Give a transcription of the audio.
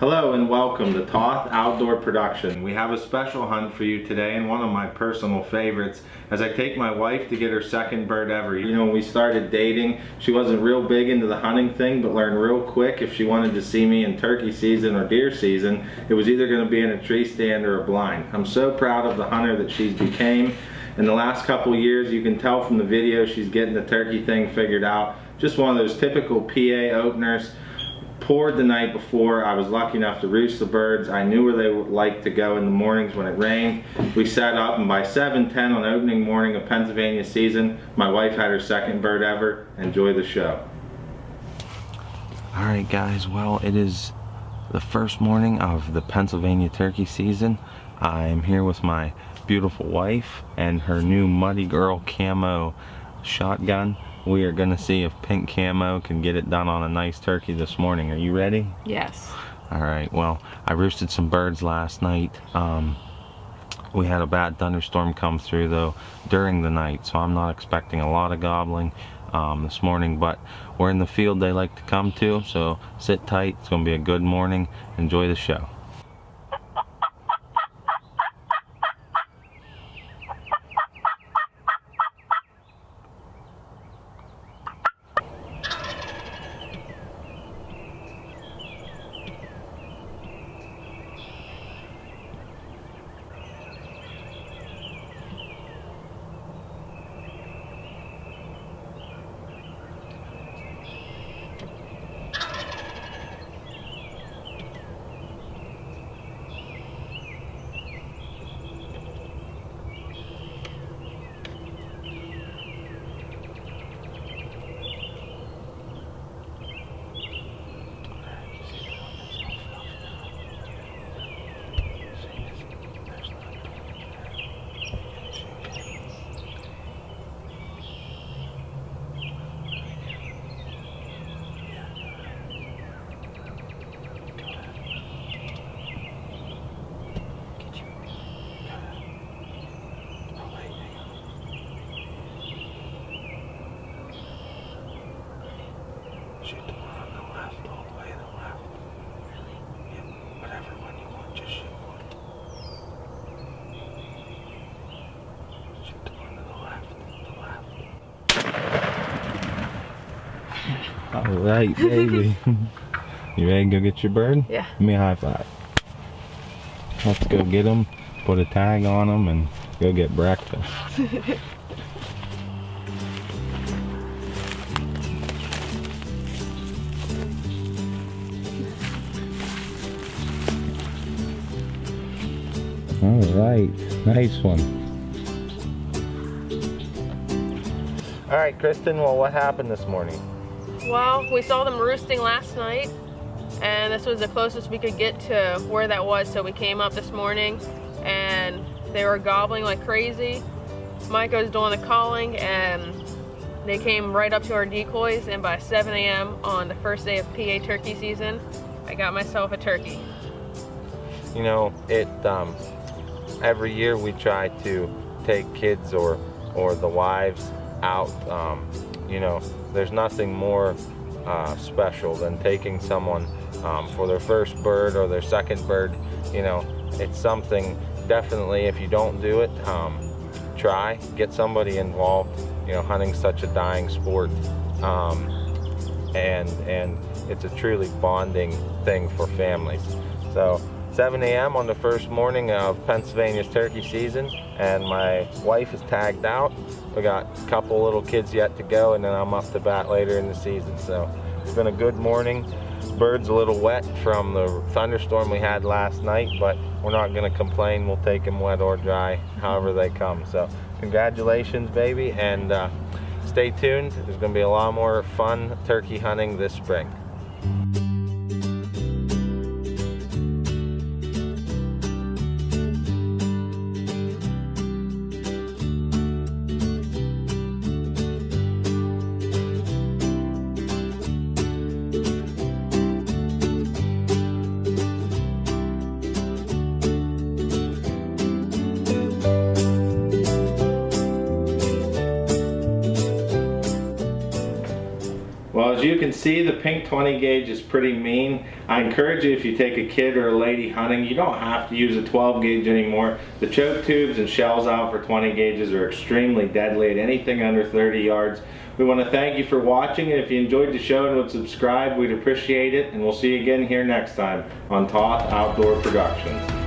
Hello and welcome to Toth Outdoor Productions. We have a special hunt for you today and one of my personal favorites as I take my wife to get her second bird ever. You know, when we started dating, she wasn't real big into the hunting thing, but learned real quick if she wanted to see me in turkey season or deer season, it was either going to be in a tree stand or a blind. I'm so proud of the hunter that she's became. In the last couple years, you can tell from the video she's getting the turkey thing figured out. Just one of those typical PA openers. Poured the night before. I was lucky enough to roost the birds. I knew where they would like to go in the mornings when it rained. We set up, and by 7:10 on opening morning of Pennsylvania season, my wife had her second bird ever. Enjoy the show. Alright guys, well, it is the first morning of the Pennsylvania turkey season. I'm here with my beautiful wife and her new Muddy Girl camo shotgun. We are gonna see if pink camo can get it done on a nice turkey this morning. Are you ready? Yes. Alright, well, I roosted some birds last night. We had a bad thunderstorm come through though during the night, so I'm not expecting a lot of gobbling this morning, but we're in the field they like to come to, so sit tight. It's gonna be a good morning. Enjoy the show. Shoot the one on the left, all the way to the left. Really? Yeah, whatever one you want, just shoot one. Shoot the one to the left, Alright, baby. You ready to go get your bird? Yeah. Give me a high five. Let's go get them, put a tag on them, and go get breakfast. Alright, nice one. Alright, Kristin, well, what happened this morning? Well, we saw them roosting last night, and this was the closest we could get to where that was, so we came up this morning, and they were gobbling like crazy. Micah was doing the calling, and they came right up to our decoys, and by 7 a.m. on the first day of PA turkey season, I got myself a turkey. You know, every year we try to take kids or the wives out. You know, there's nothing more special than taking someone for their first bird or their second bird. You know, it's something, definitely, if you don't do it, try, get somebody involved. You know, hunting's such a dying sport, and it's a truly bonding thing for families. So 7 a.m. on the first morning of Pennsylvania's turkey season, and my wife is tagged out. We got a couple little kids yet to go, and then I'm up to bat later in the season. So it's been a good morning. Bird's a little wet from the thunderstorm we had last night, but we're not going to complain. We'll take them wet or dry, however they come. So congratulations, baby, and stay tuned. There's going to be a lot more fun turkey hunting this spring. Well, as you can see, the pink 20 gauge is pretty mean. I encourage you, if you take a kid or a lady hunting, you don't have to use a 12 gauge anymore. The choke tubes and shells out for 20 gauges are extremely deadly at anything under 30 yards. We want to thank you for watching, and if you enjoyed the show and would subscribe, we'd appreciate it, and we'll see you again here next time on Toth Outdoor Productions.